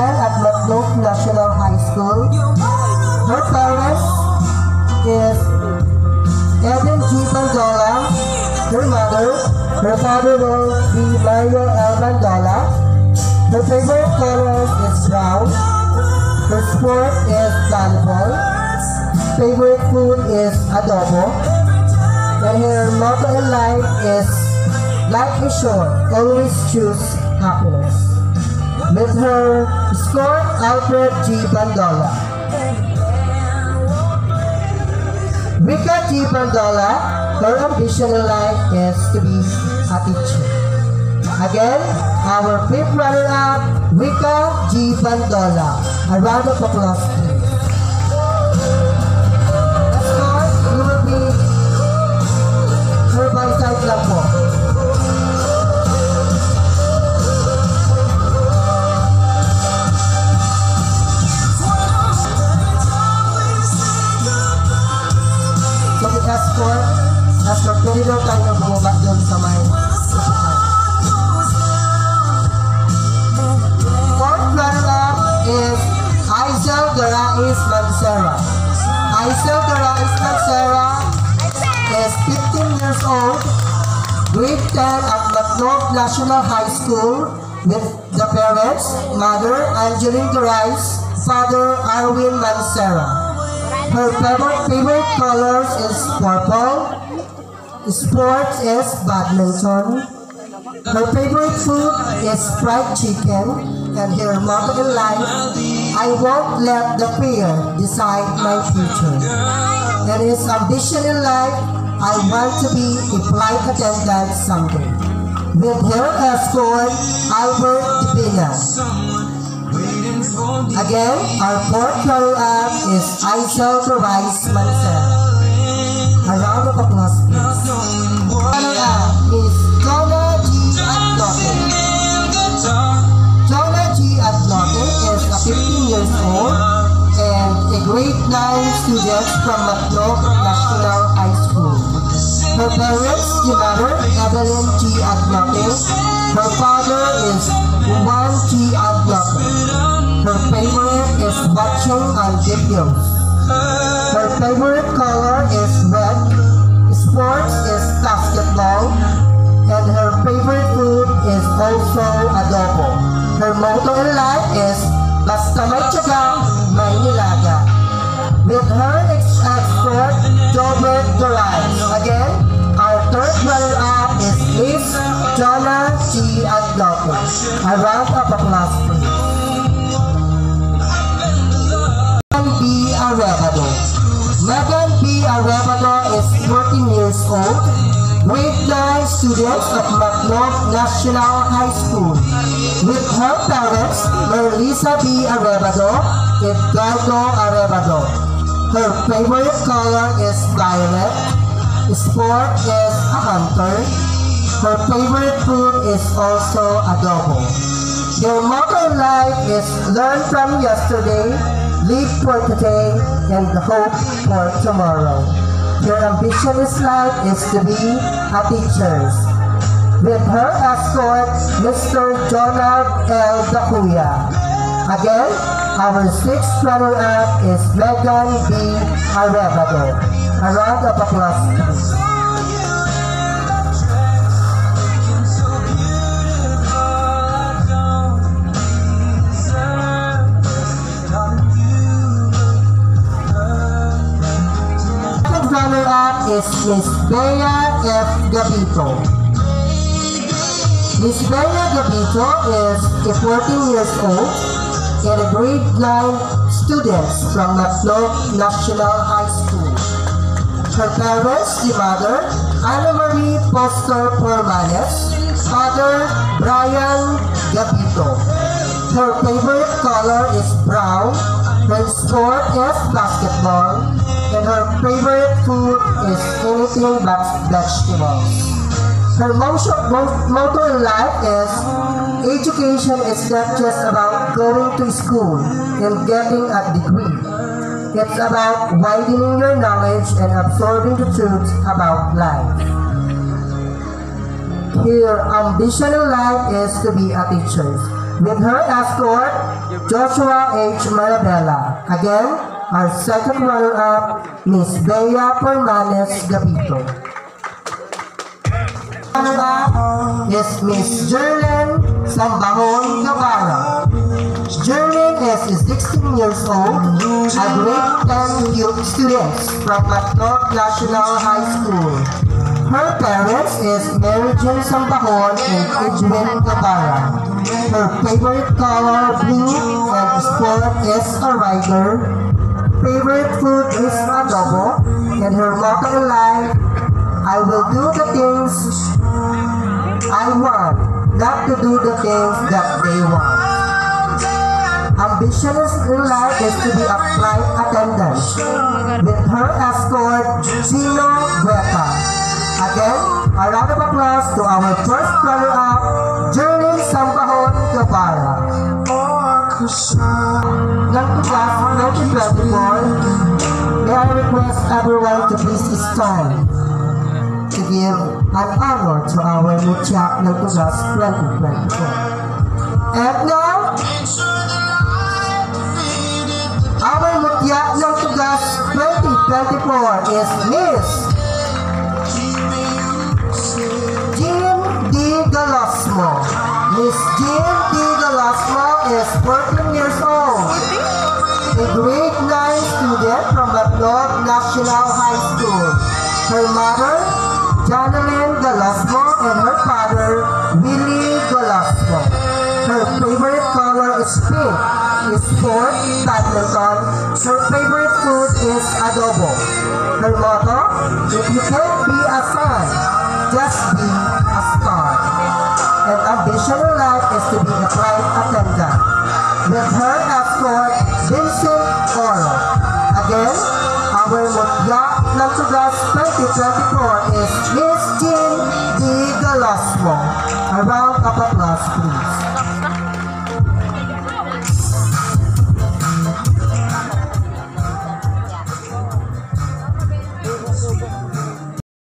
attend at Matlock National High School. Her parents is Eden G. Bandola, her mother. Her father will be Mario L. Bandola. Her favorite color is brown. Her sport is volleyball. Favorite food is adobo. And her motto in life is, life is short, always choose happiness. With her score, Alfred G. Bandola. Rika G. Bandola, her ambition in life is to be a teacher. Again, our fifth runner-up, Rika G. Bandola. A round of applause, please. Escort, you will be her by side lang po. So, the escort, pwede daw tayo bumaba doon sa may usahan. Fourth runner-up is Aisel Garais Mancera. Aisel Garais Mancera is 15 years old, grade 10 at Matlock National High School with the parents, mother Angeline Garais, father Arwin Mancera. Her favorite colors is purple. Sports is badminton. Her favorite food is fried chicken. And her motto in life, I won't let the fear decide my future. And his ambition in life, I want to be a flight attendant someday. With her escort, Albert Dipina. Again, our fourth runner-up is Aisel Garais Mancera. A round of applause, please. Runner-up is Jonah G. Atlote. Jonah G. Atlote is 15 years old and a grade 9 student from Matlock National High School. Her parents, the mother, Evelyn G. Atlote. Her father is Juan G. Atlote. Her favorite is watching on videos. Her favorite color is red. Sports is basketball. And her favorite food is also adobo. Her motto in life is, basta may tiyaga, may nilaga. With her escort, Jobert Garais. Again, our third runner-up is Miss Jonah G. Atlote. A round of applause, please. Megan B. Arevalo. Megan B. Arevalo is 14 years old, grade 9 student of Matlock National High School. With her parents, Melissa B. Arevalo and Edgardo Arevalo. Her favorite color is violet. Sport is a hunter. Her favorite food is also adobo. Their motto in life is learn from yesterday, live for today, and hope for tomorrow. Their ambition in life is to be a teacher. With her escort, Mr. Jonah L. Dacuya. Again, our sixth runner-up is Megan B. Arevalo. A round of applause, please. Runner-up is Miss Bea F. Gabito. Miss Bea Gabito is 14 years old and a grade 9 student from Matlock National High School. Her parents, the mother, Ana Marie Poster Pormanes, father, Brian Gabito. Her favorite color is brown, her sport is basketball, and her favorite food is anything but vegetables. Her motto in life is, education is not just about going to school and getting a degree. It's about widening your knowledge and absorbing the truth about life. Her ambition in life is to be a teacher. With her escort, Joshua H. Marabella. Again, our second runner-up, Miss Bea Permanes Gabito. Runner-up is Miss Jerlyn Sambahon Guevara. Jerlyn is 16 years old, a grade 10 student from Macnog National High School. Her parents is Mary Jane Sambahon and Edwin Guevara. Her favorite color blue and sport is a rider. Favorite food is adobo, and her motto in life, I will do the things I want, not to do the things that they want. Ambition in life is to be a flight attendant. With her escort, Gino Guetta. Again, a round of applause to our first runner-up, Jerlyn Sambahon Guevara. Ng class 2024, may I request everyone to please stand to give an honor to our Mutya ng class 2024. And now, our Mutya ng class 2024 is Miss Jean D. Galasmo. Miss Jean D. Galasmo is 14 years old, a grade 9 student from Macnog National High School. Her mother, Janelyn Galasmo, and her father, Willie Galasmo. Her favorite color is pink. Sport, badminton. Her favorite food is adobo. Her motto, if you can't be a sun, just be a star. And ambition in life is to be a flight attendant. With her escort, Vincent Oro. Again, our Mutya ng class 2024 is Miss Jean D. Galasmo. A round of applause, please.